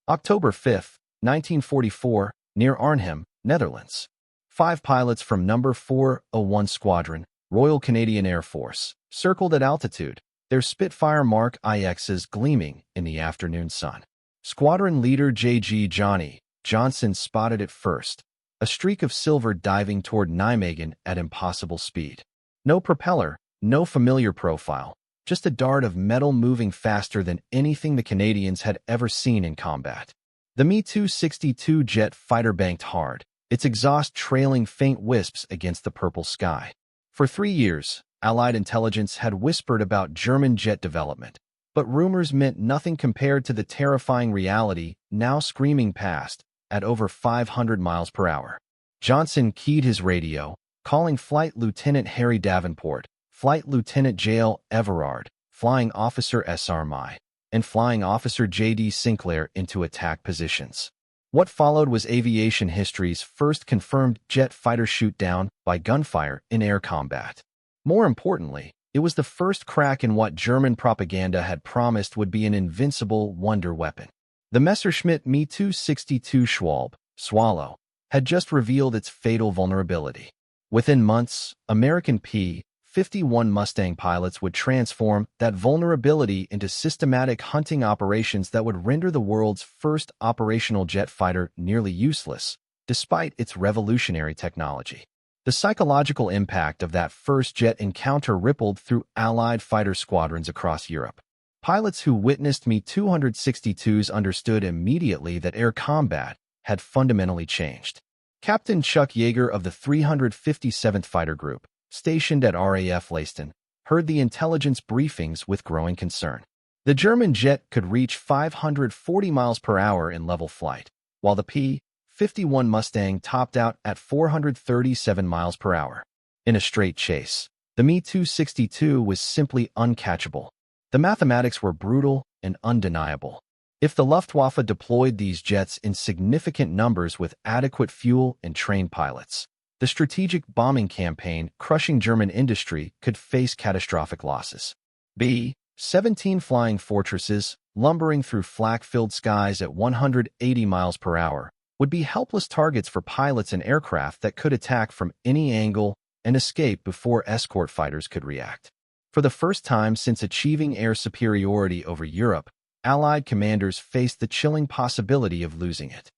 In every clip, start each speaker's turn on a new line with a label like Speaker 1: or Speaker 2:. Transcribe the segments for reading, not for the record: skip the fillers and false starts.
Speaker 1: October 5, 1944, near Arnhem, Netherlands. 5 pilots from No. 401 Squadron, Royal Canadian Air Force, circled at altitude, their Spitfire Mark IXs gleaming in the afternoon sun. Squadron leader J.G. Johnny Johnson spotted it first, a streak of silver diving toward Nijmegen at impossible speed. No propeller, no familiar profile, just a dart of metal moving faster than anything the Canadians had ever seen in combat. The Me-262 jet fighter banked hard, its exhaust trailing faint wisps against the purple sky. For 3 years, Allied intelligence had whispered about German jet development, but rumors meant nothing compared to the terrifying reality now screaming past at over 500 miles per hour. Johnson keyed his radio, calling Flight Lieutenant Harry Davenport, Flight Lieutenant J.L. Everard, Flying Officer S.R. Mai, and Flying Officer J.D. Sinclair into attack positions. What followed was aviation history's first confirmed jet fighter shoot-down by gunfire in air combat. More importantly, it was the first crack in what German propaganda had promised would be an invincible wonder weapon. The Messerschmitt Me-262 Swallow had just revealed its fatal vulnerability. Within months, American P-51 Mustang pilots would transform that vulnerability into systematic hunting operations that would render the world's first operational jet fighter nearly useless, despite its revolutionary technology. The psychological impact of that first jet encounter rippled through Allied fighter squadrons across Europe. Pilots who witnessed Me-262s understood immediately that air combat had fundamentally changed. Captain Chuck Yeager of the 357th Fighter Group, stationed at RAF Leiston, heard the intelligence briefings with growing concern. The German jet could reach 540 miles per hour in level flight, while the P-51 Mustang topped out at 437 miles per hour. In a straight chase, the Me-262 was simply uncatchable. The mathematics were brutal and undeniable. If the Luftwaffe deployed these jets in significant numbers with adequate fuel and trained pilots, the strategic bombing campaign crushing German industry could face catastrophic losses. B-17 Flying Fortresses, lumbering through flak-filled skies at 180 miles per hour, would be helpless targets for pilots and aircraft that could attack from any angle and escape before escort fighters could react. For the first time since achieving air superiority over Europe, Allied commanders faced the chilling possibility of losing it.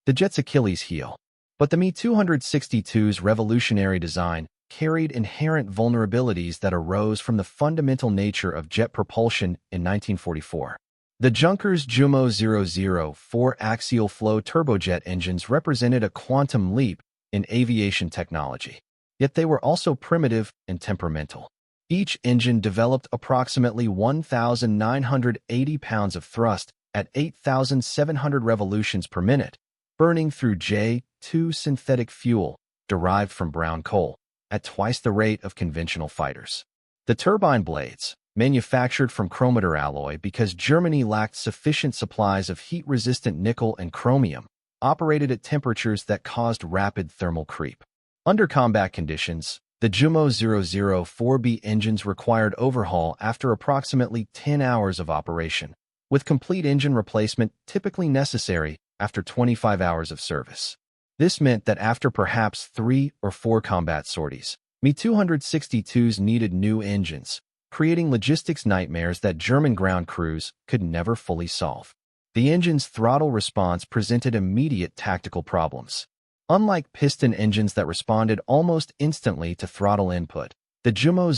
Speaker 1: The jet's Achilles heel. But the Me-262's revolutionary design carried inherent vulnerabilities that arose from the fundamental nature of jet propulsion in 1944. The Junkers Jumo 004 axial flow turbojet engines represented a quantum leap in aviation technology, yet they were also primitive and temperamental. Each engine developed approximately 1,980 pounds of thrust at 8,700 revolutions per minute, burning through J2 synthetic fuel derived from brown coal at twice the rate of conventional fighters. The turbine blades, manufactured from chromator alloy because Germany lacked sufficient supplies of heat-resistant nickel and chromium, operated at temperatures that caused rapid thermal creep. Under combat conditions, the Jumo 004B engines required overhaul after approximately 10 hours of operation, with complete engine replacement typically necessary after 25 hours of service. This meant that after perhaps 3 or 4 combat sorties, Me-262s needed new engines, creating logistics nightmares that German ground crews could never fully solve. The engine's throttle response presented immediate tactical problems. Unlike piston engines that responded almost instantly to throttle input, the Jumo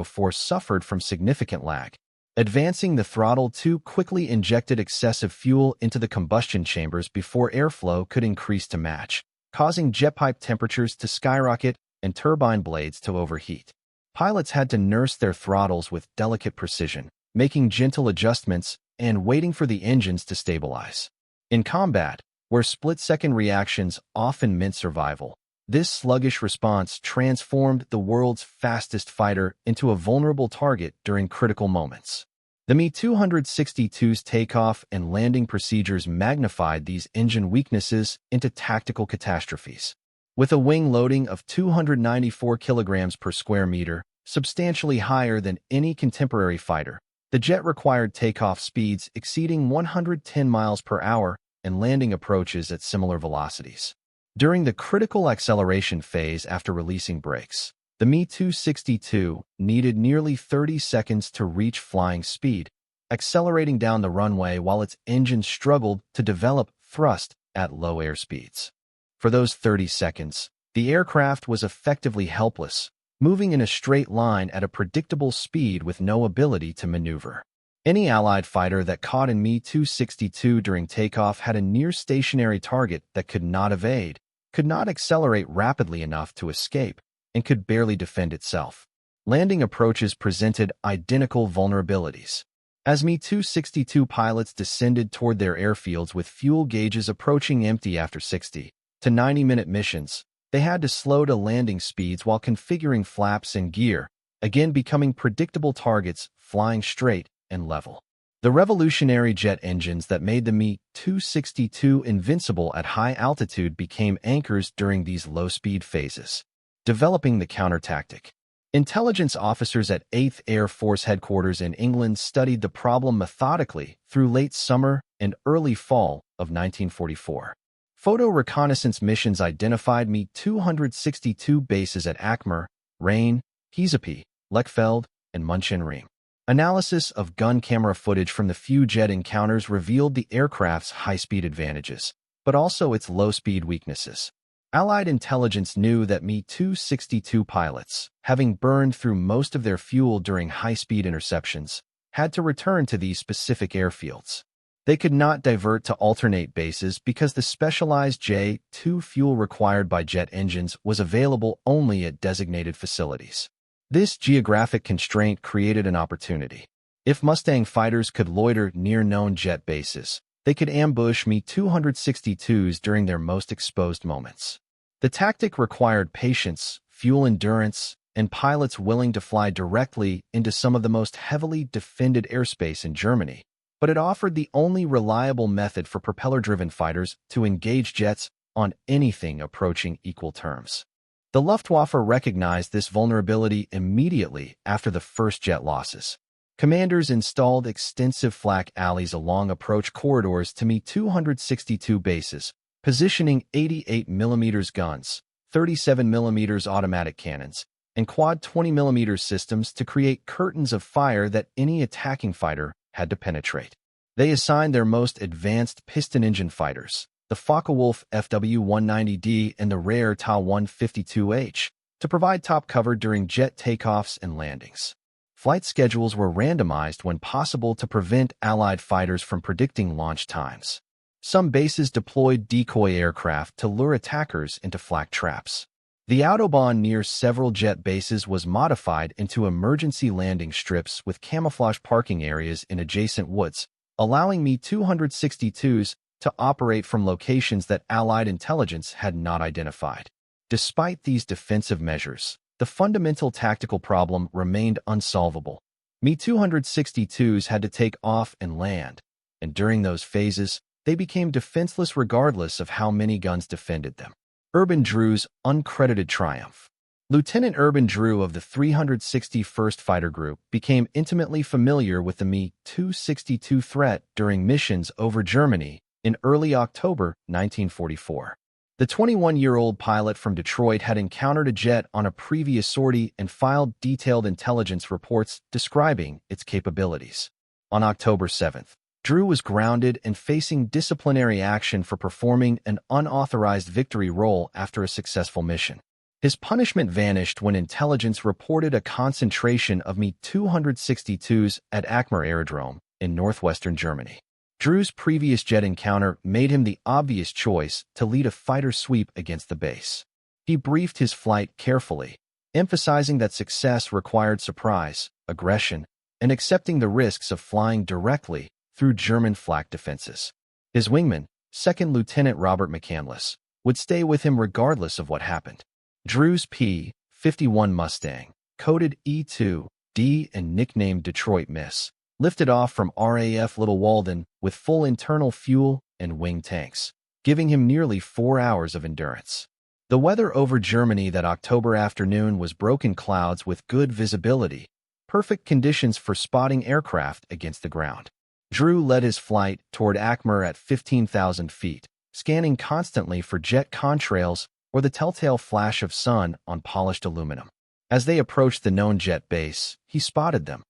Speaker 1: 004 suffered from significant lag. Advancing the throttle too quickly injected excessive fuel into the combustion chambers before airflow could increase to match, causing jet pipe temperatures to skyrocket and turbine blades to overheat. Pilots had to nurse their throttles with delicate precision, making gentle adjustments and waiting for the engines to stabilize. In combat, where split-second reactions often meant survival, this sluggish response transformed the world's fastest fighter into a vulnerable target during critical moments. The Me-262's takeoff and landing procedures magnified these engine weaknesses into tactical catastrophes. With a wing loading of 294 kilograms per square meter, substantially higher than any contemporary fighter, The jet required takeoff speeds exceeding 110 miles per hour and landing approaches at similar velocities. During the critical acceleration phase after releasing brakes, the Me-262 needed nearly 30 seconds to reach flying speed, accelerating down the runway while its engine struggled to develop thrust at low air speeds. For those 30 seconds, the aircraft was effectively helpless, moving in a straight line at a predictable speed with no ability to maneuver. Any Allied fighter that caught in Me-262 during takeoff had a near-stationary target that could not evade, could not accelerate rapidly enough to escape, and could barely defend itself. Landing approaches presented identical vulnerabilities. As Me-262 pilots descended toward their airfields with fuel gauges approaching empty after 60 to 90-minute missions, they had to slow to landing speeds while configuring flaps and gear, again becoming predictable targets flying straight and level. The revolutionary jet engines that made the Me-262 invincible at high altitude became anchors during these low-speed phases, developing the counter-tactic. Intelligence officers at 8th Air Force Headquarters in England studied the problem methodically through late summer and early fall of 1944. Photo reconnaissance missions identified Me-262 bases at Akmer, Rain, Hizippi, Lechfeld, and Munchenrim. Analysis of gun camera footage from the few jet encounters revealed the aircraft's high-speed advantages, but also its low-speed weaknesses. Allied intelligence knew that Me-262 pilots, having burned through most of their fuel during high-speed interceptions, had to return to these specific airfields. They could not divert to alternate bases because the specialized J-2 fuel required by jet engines was available only at designated facilities. This geographic constraint created an opportunity. If Mustang fighters could loiter near known jet bases, they could ambush Me-262s during their most exposed moments. The tactic required patience, fuel endurance, and pilots willing to fly directly into some of the most heavily defended airspace in Germany, but it offered the only reliable method for propeller-driven fighters to engage jets on anything approaching equal terms. The Luftwaffe recognized this vulnerability immediately after the first jet losses. Commanders installed extensive flak alleys along approach corridors to Me-262 bases, positioning 88mm guns, 37mm automatic cannons, and quad 20mm systems to create curtains of fire that any attacking fighter had to penetrate. They assigned their most advanced piston engine fighters, the Focke-Wulf FW-190D and the rare Ta-152H, to provide top cover during jet takeoffs and landings. Flight schedules were randomized when possible to prevent Allied fighters from predicting launch times. Some bases deployed decoy aircraft to lure attackers into flak traps. The Autobahn near several jet bases was modified into emergency landing strips with camouflage parking areas in adjacent woods, allowing Me-262s to operate from locations that Allied intelligence had not identified. Despite these defensive measures, the fundamental tactical problem remained unsolvable. Me-262s had to take off and land, and during those phases, they became defenseless regardless of how many guns defended them. Urban Drew's uncredited triumph. Lieutenant Urban Drew of the 361st Fighter Group became intimately familiar with the Me-262 threat during missions over Germany in early October 1944. The 21-year-old pilot from Detroit had encountered a jet on a previous sortie and filed detailed intelligence reports describing its capabilities. On October 7th, Drew was grounded and facing disciplinary action for performing an unauthorized victory role after a successful mission. His punishment vanished when intelligence reported a concentration of Me-262s at Akmer Aerodrome in northwestern Germany. Drew's previous jet encounter made him the obvious choice to lead a fighter sweep against the base. He briefed his flight carefully, emphasizing that success required surprise, aggression, and accepting the risks of flying directly through German flak defenses. His wingman, Second Lieutenant Robert McCandless, would stay with him regardless of what happened. Drew's P-51 Mustang, coded E-2D and nicknamed Detroit Miss, lifted off from RAF Little Walden with full internal fuel and wing tanks, giving him nearly 4 hours of endurance. The weather over Germany that October afternoon was broken clouds with good visibility, perfect conditions for spotting aircraft against the ground. Drew led his flight toward Acmer at 15,000 feet, scanning constantly for jet contrails or the telltale flash of sun on polished aluminum. As they approached the known jet base, he spotted them.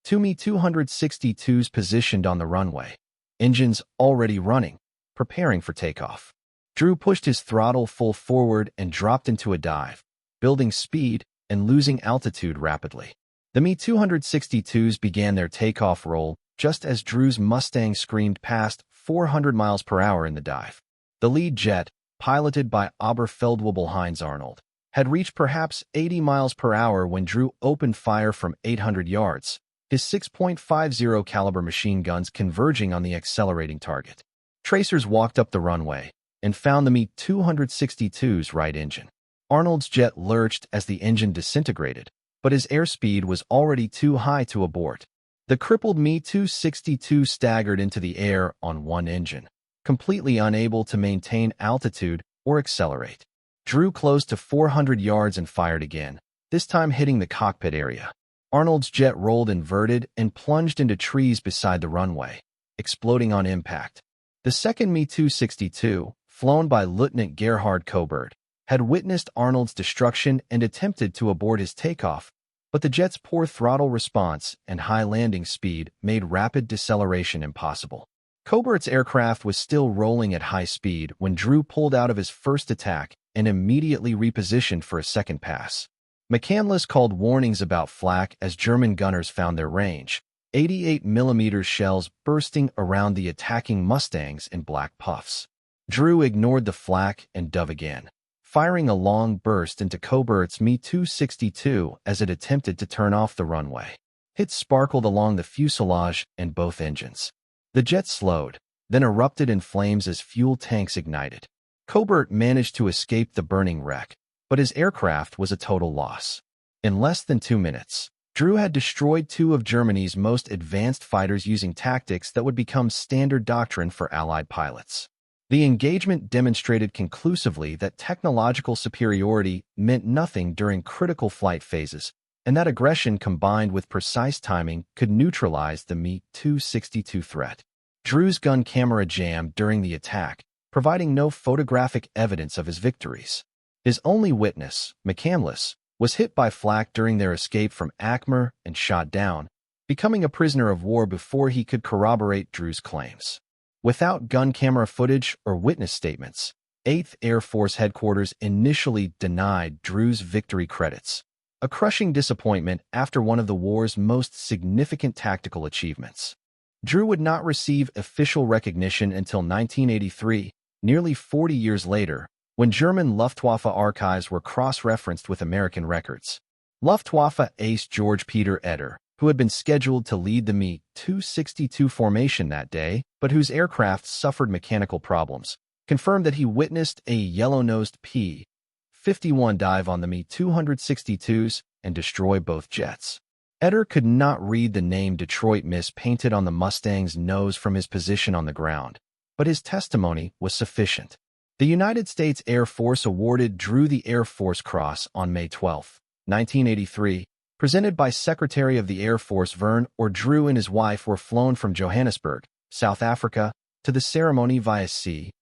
Speaker 1: Two Mi-262s positioned on the runway, engines already running, preparing for takeoff. Drew pushed his throttle full forward and dropped into a dive, building speed and losing altitude rapidly. The Mi-262s began their takeoff roll just as Drew's Mustang screamed past 400 miles per hour in the dive. The lead jet, piloted by Oberfeldwebel Heinz Arnold, had reached perhaps 80 miles per hour when Drew opened fire from 800 yards, his 6.50 caliber machine guns converging on the accelerating target. Tracers walked up the runway and found the Mi-262's right engine. Arnold's jet lurched as the engine disintegrated, but his airspeed was already too high to abort. The crippled Mi-262 staggered into the air on one engine, completely unable to maintain altitude or accelerate. Drew closed to 400 yards and fired again, this time hitting the cockpit area. Arnold's jet rolled inverted and plunged into trees beside the runway, exploding on impact. The second Mi-262, flown by Lieutenant Gerhard Kobert, had witnessed Arnold's destruction and attempted to abort his takeoff, but the jet's poor throttle response and high landing speed made rapid deceleration impossible. Kobert's aircraft was still rolling at high speed when Drew pulled out of his first attack and immediately repositioned for a second pass. McCandless called warnings about flak as German gunners found their range, 88mm shells bursting around the attacking Mustangs in black puffs. Drew ignored the flak and dove again, firing a long burst into Kobert's Mi-262 as it attempted to turn off the runway. Hits sparkled along the fuselage and both engines. The jet slowed, then erupted in flames as fuel tanks ignited. Kobert managed to escape the burning wreck, but his aircraft was a total loss. In less than 2 minutes, Drew had destroyed two of Germany's most advanced fighters using tactics that would become standard doctrine for Allied pilots. The engagement demonstrated conclusively that technological superiority meant nothing during critical flight phases, and that aggression combined with precise timing could neutralize the Mi-262 threat. Drew's gun camera jammed during the attack, providing no photographic evidence of his victories. His only witness, McCandless, was hit by flak during their escape from Acmer and shot down, becoming a prisoner of war before he could corroborate Drew's claims. Without gun camera footage or witness statements, 8th Air Force Headquarters initially denied Drew's victory credits, a crushing disappointment after one of the war's most significant tactical achievements. Drew would not receive official recognition until 1983, nearly 40 years later, when German Luftwaffe archives were cross-referenced with American records. Luftwaffe ace George Peter Eder, who had been scheduled to lead the Mi-262 formation that day, but whose aircraft suffered mechanical problems, confirmed that he witnessed a yellow-nosed P-51 dive on the Mi-262s and destroy both jets. Eder could not read the name Detroit Miss painted on the Mustang's nose from his position on the ground, but his testimony was sufficient. The United States Air Force awarded Drew the Air Force Cross on May 12, 1983, presented by Secretary of the Air Force Vern or Drew and his wife were flown from Johannesburg, South Africa, to the ceremony via C-141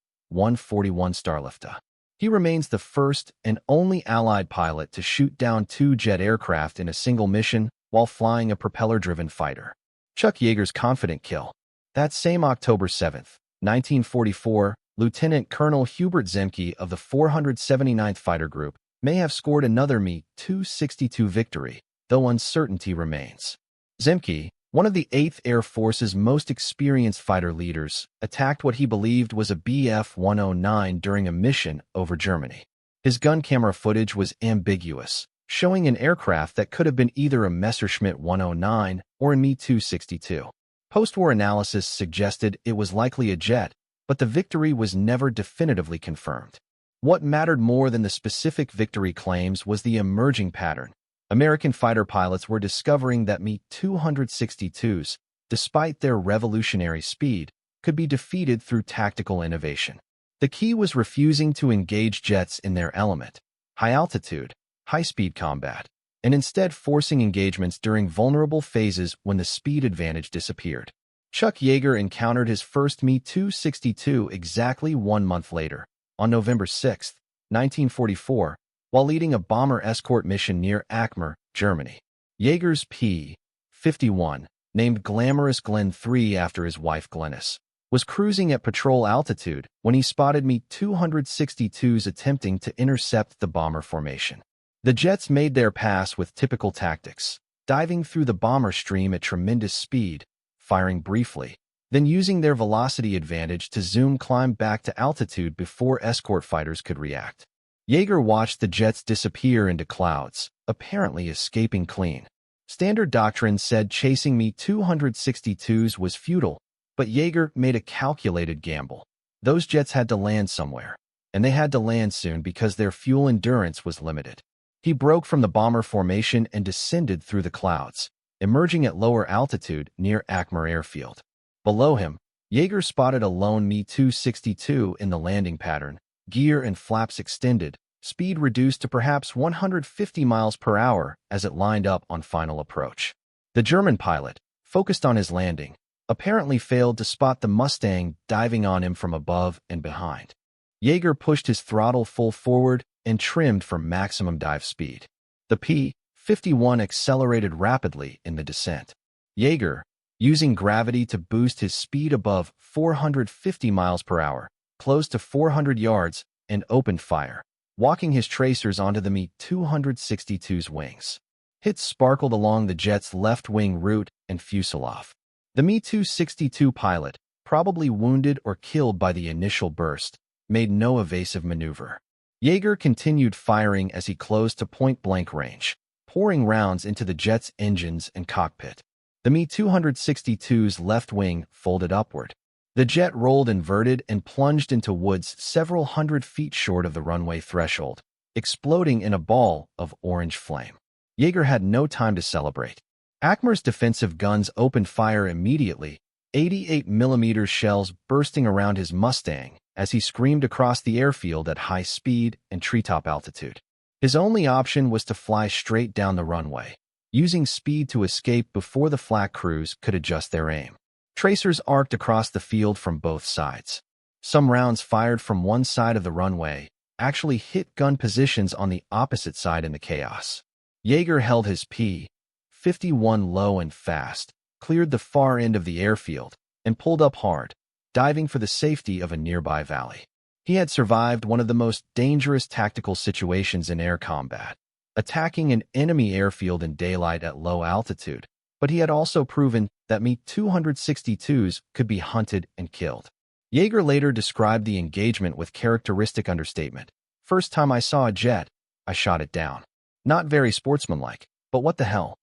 Speaker 1: Starlifter. He remains the first and only Allied pilot to shoot down two jet aircraft in a single mission while flying a propeller-driven fighter. Chuck Yeager's confident kill. That same October 7, 1944, Lieutenant Colonel Hubert Zemke of the 479th Fighter Group may have scored another Mi-262 victory, though uncertainty remains. Zemke, one of the 8th Air Force's most experienced fighter leaders, attacked what he believed was a Bf-109 during a mission over Germany. His gun camera footage was ambiguous, showing an aircraft that could have been either a Messerschmitt 109 or a Mi-262. Post-war analysis suggested it was likely a jet, but the victory was never definitively confirmed. What mattered more than the specific victory claims was the emerging pattern. American fighter pilots were discovering that Mi-262s, despite their revolutionary speed, could be defeated through tactical innovation. The key was refusing to engage jets in their element, high-altitude, high-speed combat. and instead forcing engagements during vulnerable phases when the speed advantage disappeared. Chuck Yeager encountered his first Me-262 exactly 1 month later, on November 6, 1944, while leading a bomber escort mission near Aachen, Germany. Yeager's P-51, named Glamorous Glen 3 after his wife Glennis, was cruising at patrol altitude when he spotted Me-262s attempting to intercept the bomber formation. The jets made their pass with typical tactics, diving through the bomber stream at tremendous speed, firing briefly, then using their velocity advantage to zoom climb back to altitude before escort fighters could react. Yeager watched the jets disappear into clouds, apparently escaping clean. Standard doctrine said chasing Me-262s was futile, but Yeager made a calculated gamble. Those jets had to land somewhere, and they had to land soon because their fuel endurance was limited. He broke from the bomber formation and descended through the clouds, emerging at lower altitude near Aachen Airfield. Below him, Yeager spotted a lone Me-262 in the landing pattern, gear and flaps extended, speed reduced to perhaps 150 miles per hour as it lined up on final approach. The German pilot, focused on his landing, apparently failed to spot the Mustang diving on him from above and behind. Yeager pushed his throttle full forward and trimmed for maximum dive speed. The P-51 accelerated rapidly in the descent. Yeager, using gravity to boost his speed above 450 miles per hour, close to 400 yards, and opened fire, walking his tracers onto the Me-262's wings. Hits sparkled along the jet's left wing root and fuselage. The Me-262 pilot, probably wounded or killed by the initial burst, made no evasive maneuver. Yeager continued firing as he closed to point-blank range, pouring rounds into the jet's engines and cockpit. The Me-262's left wing folded upward. The jet rolled inverted and plunged into woods several hundred feet short of the runway threshold, exploding in a ball of orange flame. Yeager had no time to celebrate. Acmer's defensive guns opened fire immediately, 88mm shells bursting around his Mustang as he screamed across the airfield at high speed and treetop altitude. His only option was to fly straight down the runway, using speed to escape before the flak crews could adjust their aim. Tracers arced across the field from both sides. Some rounds fired from one side of the runway actually hit gun positions on the opposite side in the chaos. Yeager held his P-51 low and fast, cleared the far end of the airfield, and pulled up hard, diving for the safety of a nearby valley. He had survived one of the most dangerous tactical situations in air combat, attacking an enemy airfield in daylight at low altitude, but he had also proven that Me-262s could be hunted and killed. Yeager later described the engagement with characteristic understatement. "First time I saw a jet, I shot it down. Not very sportsmanlike, but what the hell?"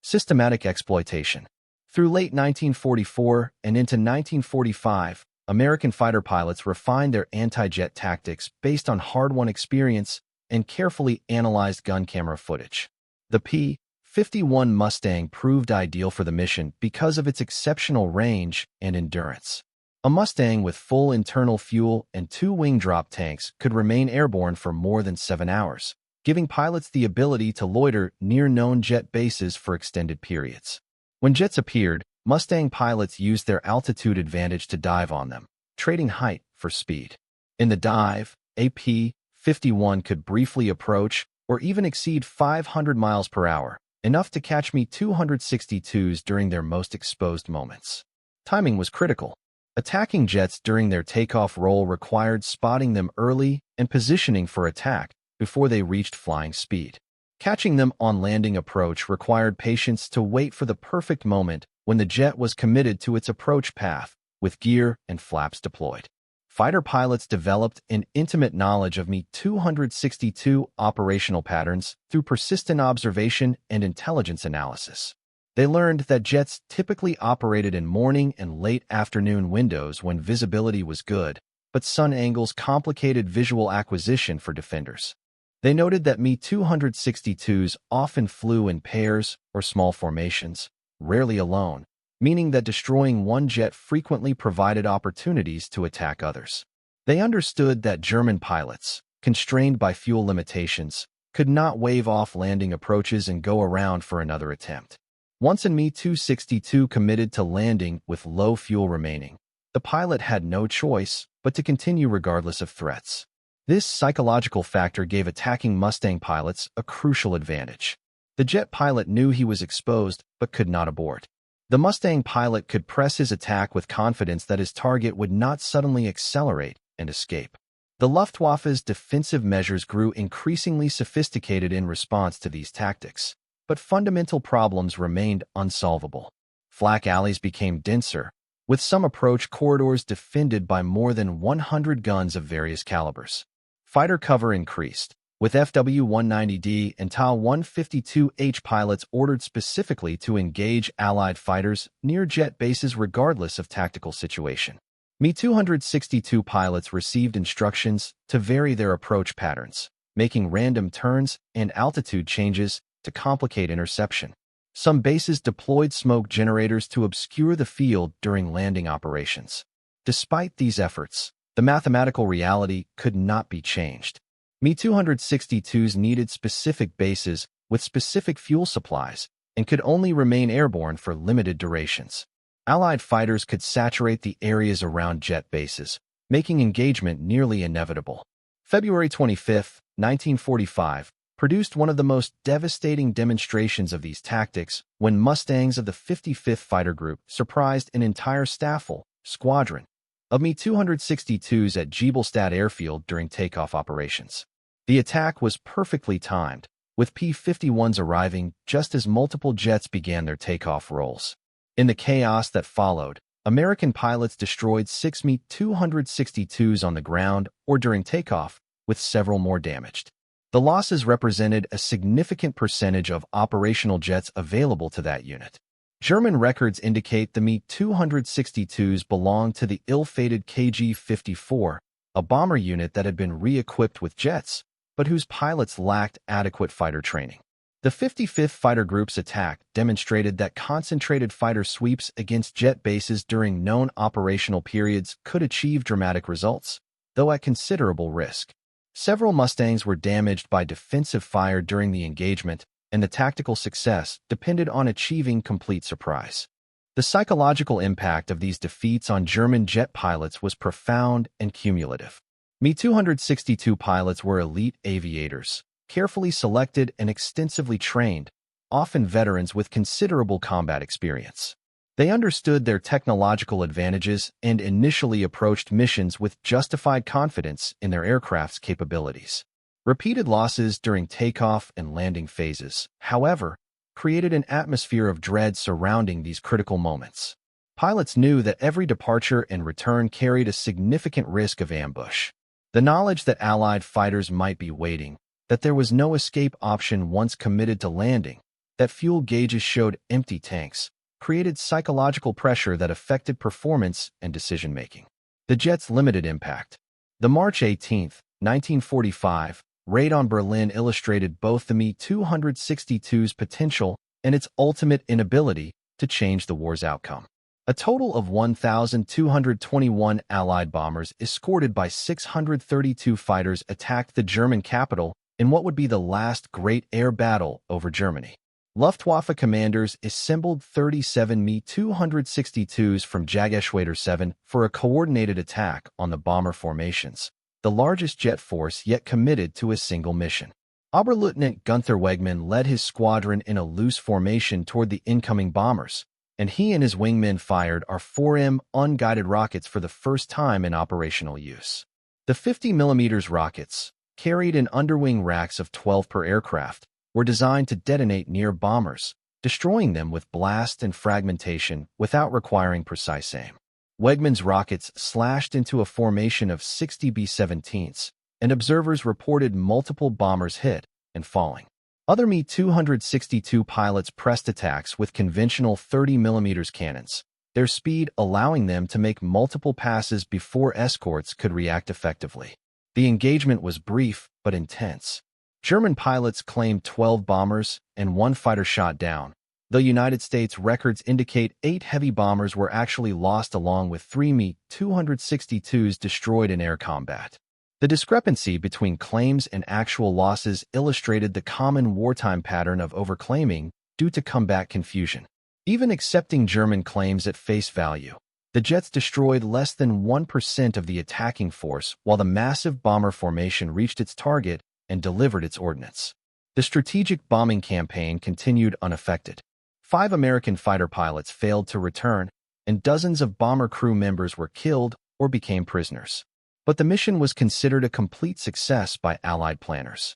Speaker 1: Systematic exploitation. Through late 1944 and into 1945, American fighter pilots refined their anti-jet tactics based on hard-won experience and carefully analyzed gun camera footage. The P-51 Mustang proved ideal for the mission because of its exceptional range and endurance. A Mustang with full internal fuel and 2 wing drop tanks could remain airborne for more than 7 hours, giving pilots the ability to loiter near known jet bases for extended periods. When jets appeared, Mustang pilots used their altitude advantage to dive on them, trading height for speed. In the dive, a P-51 could briefly approach or even exceed 500 miles per hour, enough to catch Me-262s during their most exposed moments. Timing was critical. Attacking jets during their takeoff roll required spotting them early and positioning for attack before they reached flying speed. Catching them on landing approach required patience to wait for the perfect moment when the jet was committed to its approach path, with gear and flaps deployed. Fighter pilots developed an intimate knowledge of Me-262 operational patterns through persistent observation and intelligence analysis. They learned that jets typically operated in morning and late afternoon windows when visibility was good, but sun angles complicated visual acquisition for defenders. They noted that Me-262s often flew in pairs or small formations, rarely alone, meaning that destroying one jet frequently provided opportunities to attack others. They understood that German pilots, constrained by fuel limitations, could not wave off landing approaches and go around for another attempt. Once an Mi-262 committed to landing with low fuel remaining, the pilot had no choice but to continue regardless of threats. This psychological factor gave attacking Mustang pilots a crucial advantage. The jet pilot knew he was exposed but could not abort. The Mustang pilot could press his attack with confidence that his target would not suddenly accelerate and escape. The Luftwaffe's defensive measures grew increasingly sophisticated in response to these tactics, but fundamental problems remained unsolvable. Flak alleys became denser, with some approach corridors defended by more than 100 guns of various calibers. Fighter cover increased, with FW-190D and Tu-152H pilots ordered specifically to engage Allied fighters near jet bases regardless of tactical situation. Mi-262 pilots received instructions to vary their approach patterns, making random turns and altitude changes to complicate interception. Some bases deployed smoke generators to obscure the field during landing operations. Despite these efforts, the mathematical reality could not be changed. Mi-262s needed specific bases with specific fuel supplies and could only remain airborne for limited durations. Allied fighters could saturate the areas around jet bases, making engagement nearly inevitable. February 25, 1945, produced one of the most devastating demonstrations of these tactics when Mustangs of the 55th Fighter Group surprised an entire squadron of Mi-262s at Giebelstadt Airfield during takeoff operations. The attack was perfectly timed, with P-51s arriving just as multiple jets began their takeoff rolls. In the chaos that followed, American pilots destroyed 6 Mi-262s on the ground or during takeoff, with several more damaged. The losses represented a significant percentage of operational jets available to that unit. German records indicate the Mi-262s belonged to the ill-fated KG-54, a bomber unit that had been re-equipped with jets, but whose pilots lacked adequate fighter training. The 55th Fighter Group's attack demonstrated that concentrated fighter sweeps against jet bases during known operational periods could achieve dramatic results, though at considerable risk. Several Mustangs were damaged by defensive fire during the engagement, and the tactical success depended on achieving complete surprise. The psychological impact of these defeats on German jet pilots was profound and cumulative. Mi-262 pilots were elite aviators, carefully selected and extensively trained, often veterans with considerable combat experience. They understood their technological advantages and initially approached missions with justified confidence in their aircraft's capabilities. Repeated losses during takeoff and landing phases, however, created an atmosphere of dread surrounding these critical moments. Pilots knew that every departure and return carried a significant risk of ambush. The knowledge that Allied fighters might be waiting, that there was no escape option once committed to landing, that fuel gauges showed empty tanks, created psychological pressure that affected performance and decision-making. The jet's limited impact. The March 18, 1945, raid on Berlin illustrated both the Mi-262's potential and its ultimate inability to change the war's outcome. A total of 1,221 Allied bombers escorted by 632 fighters attacked the German capital in what would be the last great air battle over Germany. Luftwaffe commanders assembled 37 Mi-262s from Jagerschwader 7 for a coordinated attack on the bomber formations, the largest jet force yet committed to a single mission. Oberleutnant Gunther Wegmann led his squadron in a loose formation toward the incoming bombers, and he and his wingmen fired R-4M unguided rockets for the first time in operational use. The 50mm rockets, carried in underwing racks of 12 per aircraft, were designed to detonate near bombers, destroying them with blast and fragmentation without requiring precise aim. Wegmann's rockets slashed into a formation of 60 B-17s, and observers reported multiple bombers hit and falling. Other Mi-262 pilots pressed attacks with conventional 30mm cannons, their speed allowing them to make multiple passes before escorts could react effectively. The engagement was brief but intense. German pilots claimed 12 bombers and 1 fighter shot down, though United States records indicate 8 heavy bombers were actually lost along with 3 Mi-262s destroyed in air combat. The discrepancy between claims and actual losses illustrated the common wartime pattern of overclaiming due to combat confusion. Even accepting German claims at face value, the jets destroyed less than 1% of the attacking force while the massive bomber formation reached its target and delivered its ordnance. The strategic bombing campaign continued unaffected. 5 American fighter pilots failed to return, and dozens of bomber crew members were killed or became prisoners. But the mission was considered a complete success by Allied planners.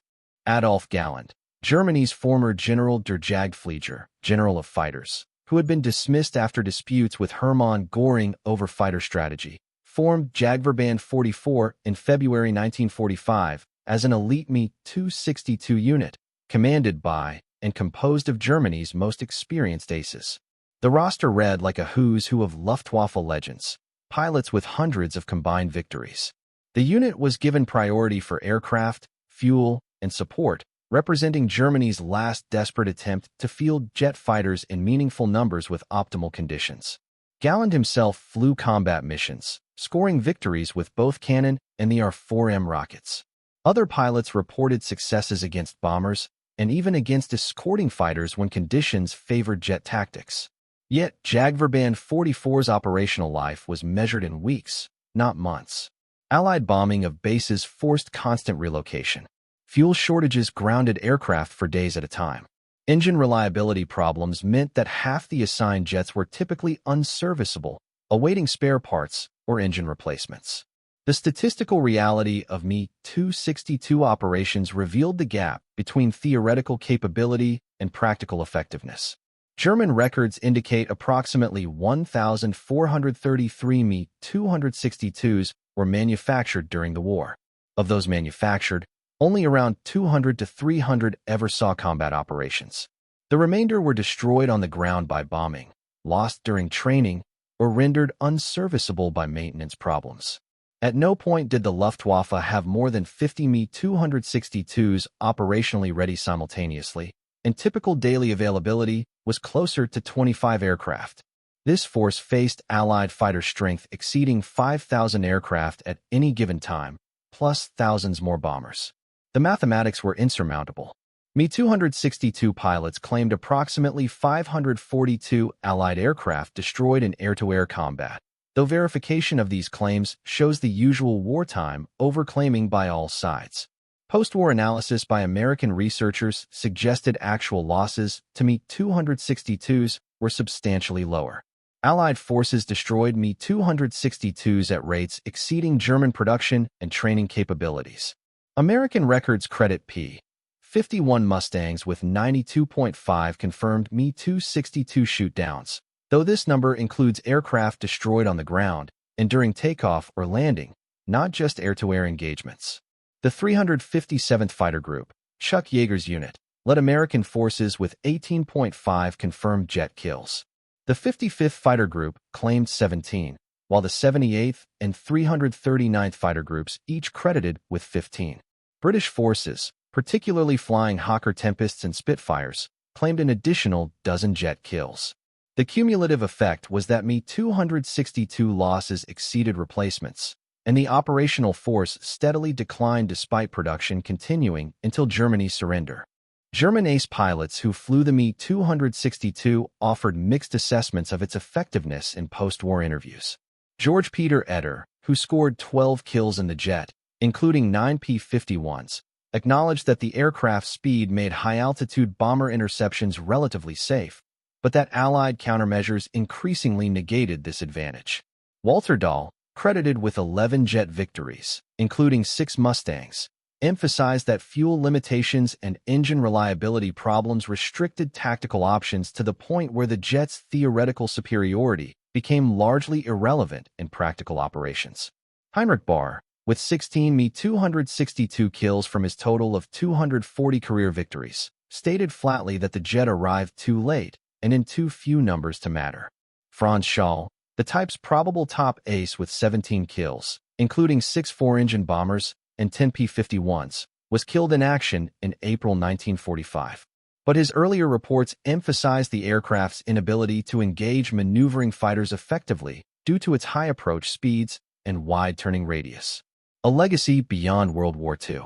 Speaker 1: Adolf Galland, Germany's former General der Jagdflieger, General of Fighters, who had been dismissed after disputes with Hermann Göring over fighter strategy, formed Jagdverband 44 in February 1945 as an elite Me-262 unit, commanded by and composed of Germany's most experienced aces. The roster read like a who's who of Luftwaffe legends, pilots with hundreds of combined victories. The unit was given priority for aircraft, fuel, and support, representing Germany's last desperate attempt to field jet fighters in meaningful numbers with optimal conditions. Galland himself flew combat missions, scoring victories with both cannon and the R-4M rockets. Other pilots reported successes against bombers and even against escorting fighters when conditions favored jet tactics. Yet, Jagdverband 44's operational life was measured in weeks, not months. Allied bombing of bases forced constant relocation. Fuel shortages grounded aircraft for days at a time. Engine reliability problems meant that half the assigned jets were typically unserviceable, awaiting spare parts or engine replacements. The statistical reality of Me-262 operations revealed the gap between theoretical capability and practical effectiveness. German records indicate approximately 1,433 Me-262s were manufactured during the war. Of those manufactured, only around 200 to 300 ever saw combat operations. The remainder were destroyed on the ground by bombing, lost during training, or rendered unserviceable by maintenance problems. At no point did the Luftwaffe have more than 50 Me-262s operationally ready simultaneously, and typical daily availability was closer to 25 aircraft. This force faced Allied fighter strength exceeding 5,000 aircraft at any given time, plus thousands more bombers. The mathematics were insurmountable. Me-262 pilots claimed approximately 542 Allied aircraft destroyed in air-to-air combat, though verification of these claims shows the usual wartime overclaiming by all sides. Post-war analysis by American researchers suggested actual losses to Me-262s were substantially lower. Allied forces destroyed Me-262s at rates exceeding German production and training capabilities. American records credit P-51 Mustangs with 92.5 confirmed Me-262 shoot-downs, though this number includes aircraft destroyed on the ground and during takeoff or landing, not just air-to-air engagements. The 357th Fighter Group, Chuck Yeager's unit, led American forces with 18.5 confirmed jet kills. The 55th Fighter Group claimed 17, while the 78th and 339th Fighter Groups each credited with 15. British forces, particularly flying Hawker Tempests and Spitfires, claimed an additional dozen jet kills. The cumulative effect was that Me-262 losses exceeded replacements, and the operational force steadily declined despite production continuing until Germany's surrender. German ace pilots who flew the Me-262 offered mixed assessments of its effectiveness in post-war interviews. George Peter Eder, who scored 12 kills in the jet, including 9 P-51s, acknowledged that the aircraft's speed made high-altitude bomber interceptions relatively safe, but that Allied countermeasures increasingly negated this advantage. Walter Dahl, credited with 11 jet victories, including 6 Mustangs, emphasized that fuel limitations and engine reliability problems restricted tactical options to the point where the jet's theoretical superiority became largely irrelevant in practical operations. Heinrich Bahr, with 16 Me-262 kills from his total of 240 career victories, stated flatly that the jet arrived too late and in too few numbers to matter. Franz Schall, the type's probable top ace with 17 kills, including 6 four-engine bombers and 10 P-51s, was killed in action in April 1945. But his earlier reports emphasized the aircraft's inability to engage maneuvering fighters effectively due to its high approach speeds and wide turning radius. a legacy beyond World War II.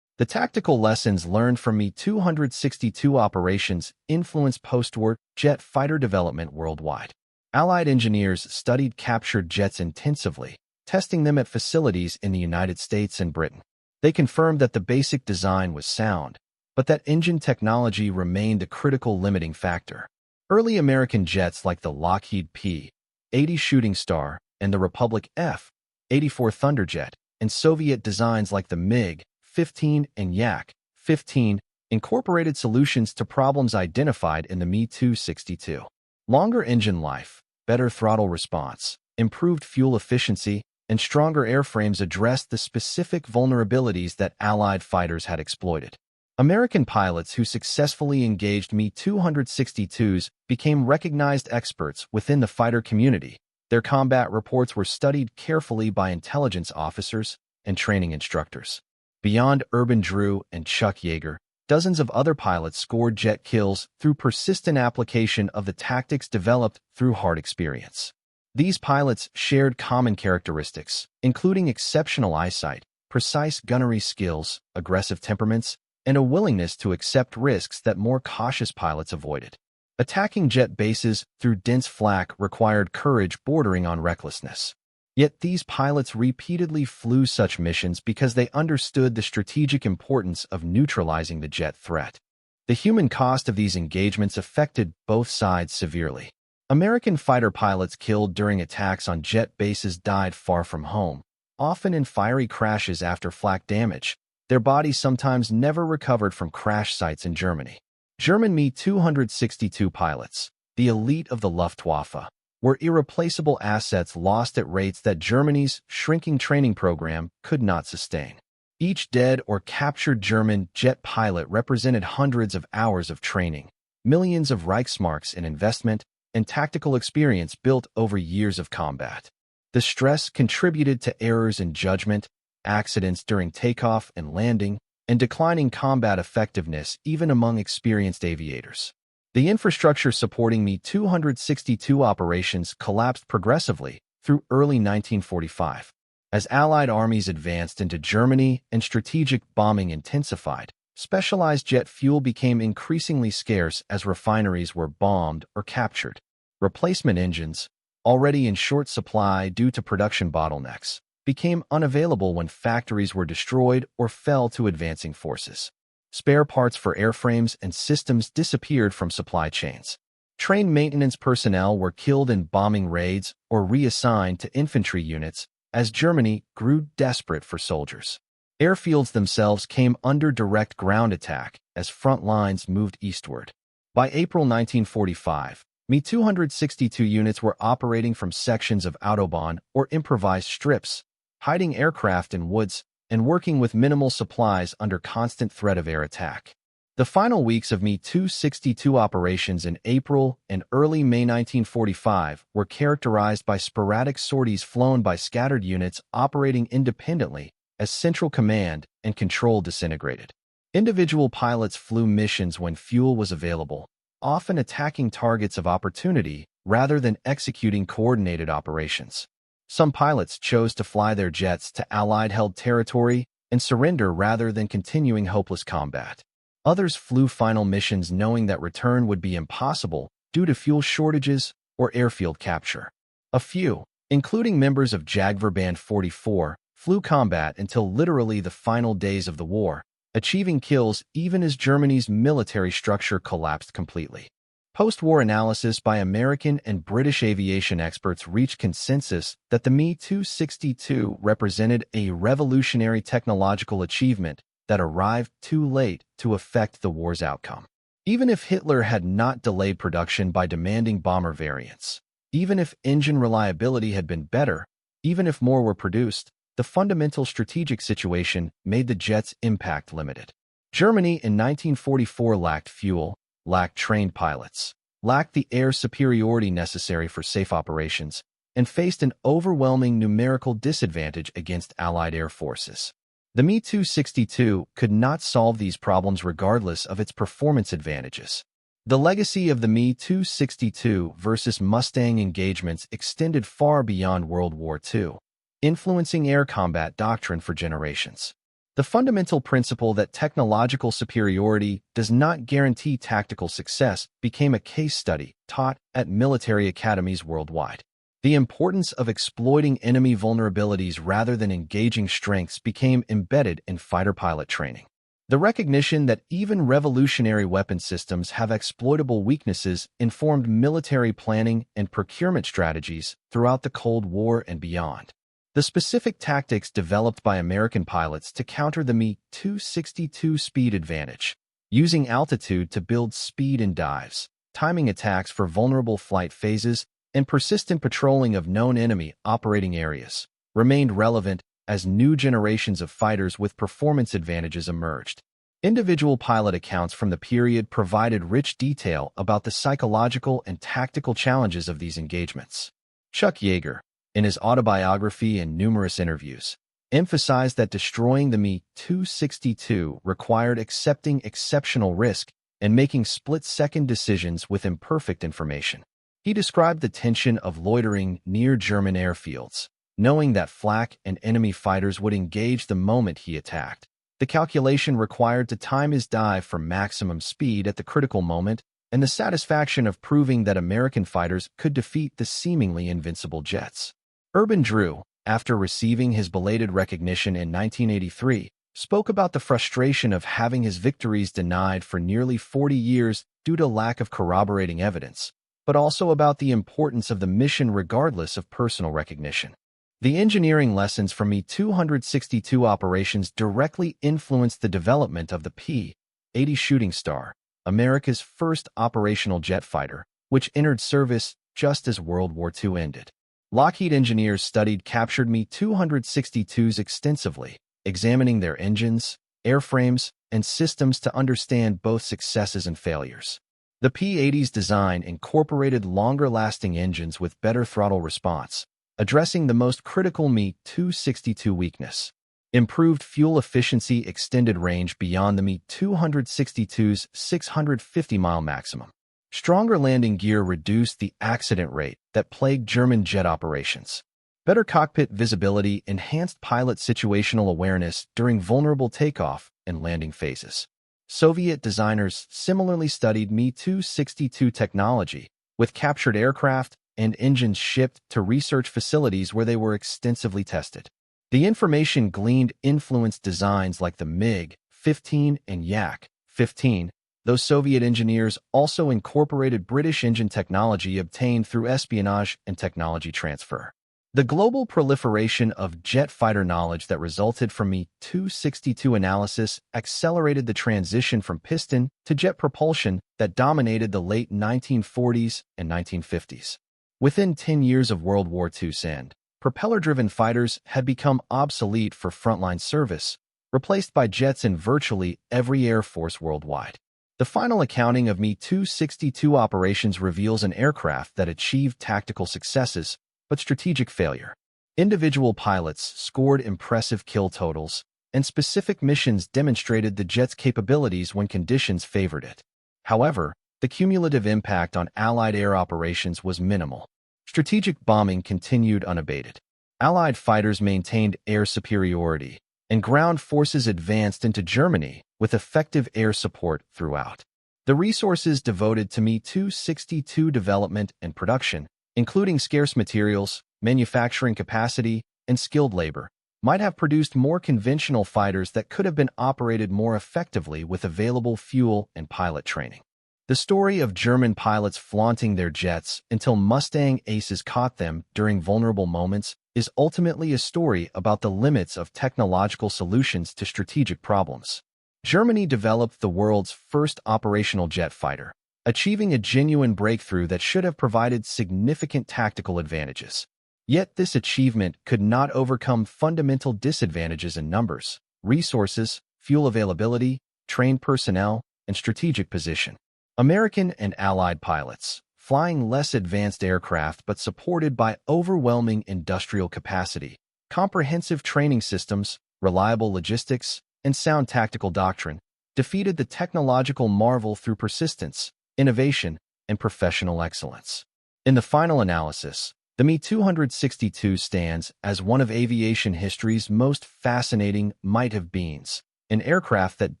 Speaker 1: The tactical lessons learned from Me-262 operations influenced post-war jet fighter development worldwide. Allied engineers studied captured jets intensively, testing them at facilities in the United States and Britain. They confirmed that the basic design was sound, but that engine technology remained a critical limiting factor. Early American jets like the Lockheed P-80 Shooting Star and the Republic F-84 Thunderjet, and Soviet designs like the MiG-15 and Yak-15 incorporated solutions to problems identified in the Me-262. Longer engine life, better throttle response, improved fuel efficiency, and stronger airframes addressed the specific vulnerabilities that Allied fighters had exploited. American pilots who successfully engaged Me-262s became recognized experts within the fighter community. Their combat reports were studied carefully by intelligence officers and training instructors. Beyond Urban Drew and Chuck Yeager, dozens of other pilots scored jet kills through persistent application of the tactics developed through hard experience. These pilots shared common characteristics, including exceptional eyesight, precise gunnery skills, aggressive temperaments, and a willingness to accept risks that more cautious pilots avoided. Attacking jet bases through dense flak required courage bordering on recklessness. Yet these pilots repeatedly flew such missions because they understood the strategic importance of neutralizing the jet threat. The human cost of these engagements affected both sides severely. American fighter pilots killed during attacks on jet bases died far from home, often in fiery crashes after flak damage. Their bodies sometimes never recovered from crash sites in Germany. German Me-262 pilots, the elite of the Luftwaffe, were irreplaceable assets lost at rates that Germany's shrinking training program could not sustain. Each dead or captured German jet pilot represented hundreds of hours of training, millions of Reichsmarks in investment, and tactical experience built over years of combat. The stress contributed to errors in judgment, accidents during takeoff and landing, and declining combat effectiveness even among experienced aviators. The infrastructure supporting Me-262 operations collapsed progressively through early 1945. As Allied armies advanced into Germany and strategic bombing intensified, specialized jet fuel became increasingly scarce as refineries were bombed or captured. Replacement engines, already in short supply due to production bottlenecks, became unavailable when factories were destroyed or fell to advancing forces. Spare parts for airframes and systems disappeared from supply chains. Trained maintenance personnel were killed in bombing raids or reassigned to infantry units as Germany grew desperate for soldiers. Airfields themselves came under direct ground attack as front lines moved eastward. By April 1945, Me-262 units were operating from sections of Autobahn or improvised strips, hiding aircraft in woods, and working with minimal supplies under constant threat of air attack. The final weeks of Me-262 operations in April and early May 1945 were characterized by sporadic sorties flown by scattered units operating independently as central command and control disintegrated. Individual pilots flew missions when fuel was available, often attacking targets of opportunity rather than executing coordinated operations. Some pilots chose to fly their jets to Allied-held territory and surrender rather than continuing hopeless combat. Others flew final missions knowing that return would be impossible due to fuel shortages or airfield capture. A few, including members of Jaguar Band 44, flew combat until literally the final days of the war, achieving kills even as Germany's military structure collapsed completely. Post-war analysis by American and British aviation experts reached consensus that the Me-262 represented a revolutionary technological achievement that arrived too late to affect the war's outcome. Even if Hitler had not delayed production by demanding bomber variants, even if engine reliability had been better, even if more were produced, the fundamental strategic situation made the jet's impact limited. Germany in 1944 lacked fuel, lacked trained pilots, lacked the air superiority necessary for safe operations, and faced an overwhelming numerical disadvantage against Allied air forces. The Me-262 could not solve these problems regardless of its performance advantages. The legacy of the Me-262 versus Mustang engagements extended far beyond World War II. influencing air combat doctrine for generations. The fundamental principle that technological superiority does not guarantee tactical success became a case study taught at military academies worldwide. The importance of exploiting enemy vulnerabilities rather than engaging strengths became embedded in fighter pilot training. The recognition that even revolutionary weapon systems have exploitable weaknesses informed military planning and procurement strategies throughout the Cold War and beyond. The specific tactics developed by American pilots to counter the Me-262 speed advantage, using altitude to build speed in dives, timing attacks for vulnerable flight phases, and persistent patrolling of known enemy operating areas, remained relevant as new generations of fighters with performance advantages emerged. Individual pilot accounts from the period provided rich detail about the psychological and tactical challenges of these engagements. Chuck Yeager, in his autobiography and numerous interviews, emphasized that destroying the Me-262 required accepting exceptional risk and making split-second decisions with imperfect information. He described the tension of loitering near German airfields, knowing that flak and enemy fighters would engage the moment he attacked. The calculation required to time his dive for maximum speed at the critical moment, and the satisfaction of proving that American fighters could defeat the seemingly invincible jets. Urban Drew, after receiving his belated recognition in 1983, spoke about the frustration of having his victories denied for nearly 40 years due to lack of corroborating evidence, but also about the importance of the mission regardless of personal recognition. The engineering lessons from Me-262 operations directly influenced the development of the P-80 Shooting Star, America's first operational jet fighter, which entered service just as World War II ended. Lockheed engineers studied captured Me-262s extensively, examining their engines, airframes, and systems to understand both successes and failures. The P-80's design incorporated longer-lasting engines with better throttle response, addressing the most critical Me-262 weakness. Improved fuel efficiency extended range beyond the Me-262's 650-mile maximum. Stronger landing gear reduced the accident rate that plagued German jet operations. Better cockpit visibility enhanced pilot situational awareness during vulnerable takeoff and landing phases. Soviet designers similarly studied Me-262 technology, with captured aircraft and engines shipped to research facilities where they were extensively tested. The information gleaned influenced designs like the MiG-15 and Yak-15. Those Soviet engineers also incorporated British engine technology obtained through espionage and technology transfer. The global proliferation of jet fighter knowledge that resulted from Me-262 analysis accelerated the transition from piston to jet propulsion that dominated the late 1940s and 1950s. Within 10 years of World War II's end, propeller-driven fighters had become obsolete for frontline service, replaced by jets in virtually every air force worldwide. The final accounting of Me-262 operations reveals an aircraft that achieved tactical successes but strategic failure. Individual pilots scored impressive kill totals, and specific missions demonstrated the jet's capabilities when conditions favored it. However, the cumulative impact on Allied air operations was minimal. Strategic bombing continued unabated. Allied fighters maintained air superiority, and ground forces advanced into Germany with effective air support throughout. The resources devoted to Me-262 development and production, including scarce materials, manufacturing capacity, and skilled labor, might have produced more conventional fighters that could have been operated more effectively with available fuel and pilot training. The story of German pilots flaunting their jets until Mustang aces caught them during vulnerable moments is ultimately a story about the limits of technological solutions to strategic problems. Germany developed the world's first operational jet fighter, achieving a genuine breakthrough that should have provided significant tactical advantages. Yet this achievement could not overcome fundamental disadvantages in numbers, resources, fuel availability, trained personnel, and strategic position. American and Allied pilots, flying less advanced aircraft but supported by overwhelming industrial capacity, comprehensive training systems, reliable logistics, and sound tactical doctrine, defeated the technological marvel through persistence, innovation, and professional excellence. In the final analysis, The Me-262 stands as one of aviation history's most fascinating might-have-beens, an aircraft that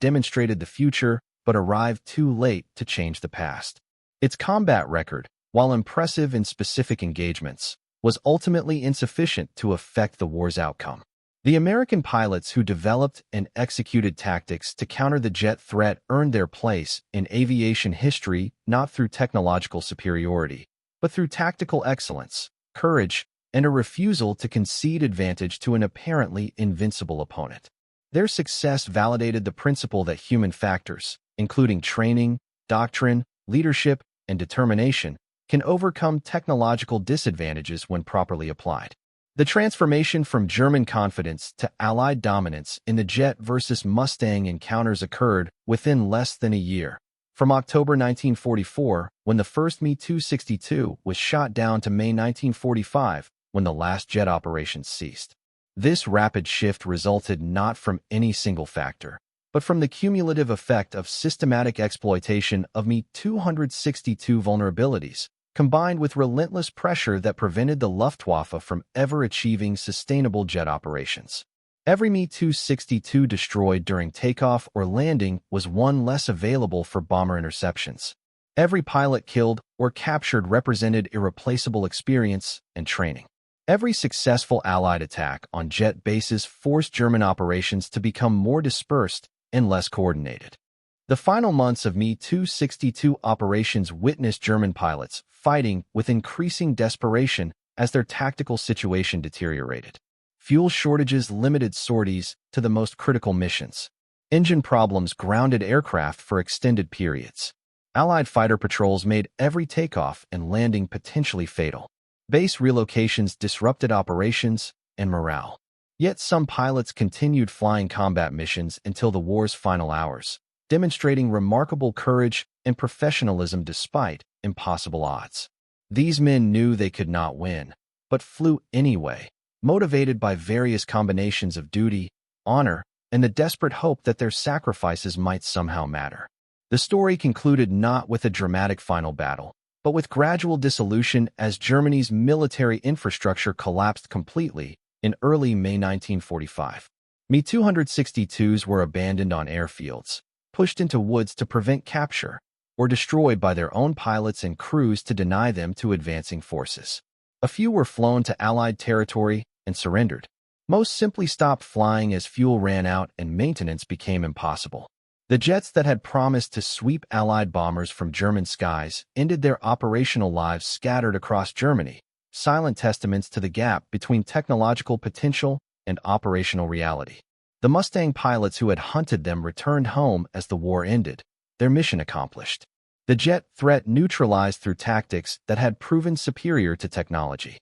Speaker 1: demonstrated the future but arrived too late to change the past. Its combat record, while impressive in specific engagements, was ultimately insufficient to affect the war's outcome. The American pilots who developed and executed tactics to counter the jet threat earned their place in aviation history not through technological superiority, but through tactical excellence, courage, and a refusal to concede advantage to an apparently invincible opponent. Their success validated the principle that human factors, including training, doctrine, leadership, and determination, can overcome technological disadvantages when properly applied. The transformation from German confidence to Allied dominance in the jet versus Mustang encounters occurred within less than a year. From October 1944, when the first Me-262 was shot down, to May 1945, when the last jet operations ceased. This rapid shift resulted not from any single factor, but from the cumulative effect of systematic exploitation of Me-262 vulnerabilities, combined with relentless pressure that prevented the Luftwaffe from ever achieving sustainable jet operations. Every Me-262 destroyed during takeoff or landing was one less available for bomber interceptions. Every pilot killed or captured represented irreplaceable experience and training. Every successful Allied attack on jet bases forced German operations to become more dispersed and less coordinated. The final months of Me-262 operations witnessed German pilots fighting with increasing desperation as their tactical situation deteriorated. Fuel shortages limited sorties to the most critical missions. Engine problems grounded aircraft for extended periods. Allied fighter patrols made every takeoff and landing potentially fatal. Base relocations disrupted operations and morale. Yet some pilots continued flying combat missions until the war's final hours, demonstrating remarkable courage and professionalism despite impossible odds. These men knew they could not win, but flew anyway, motivated by various combinations of duty, honor, and the desperate hope that their sacrifices might somehow matter. The story concluded not with a dramatic final battle, but with gradual dissolution as Germany's military infrastructure collapsed completely in early May 1945. Me-262s were abandoned on airfields, pushed into woods to prevent capture, or destroyed by their own pilots and crews to deny them to advancing forces. A few were flown to Allied territory and surrendered. Most simply stopped flying as fuel ran out and maintenance became impossible. The jets that had promised to sweep Allied bombers from German skies ended their operational lives scattered across Germany, silent testaments to the gap between technological potential and operational reality. The Mustang pilots who had hunted them returned home as the war ended, their mission accomplished. The jet threat neutralized through tactics that had proven superior to technology.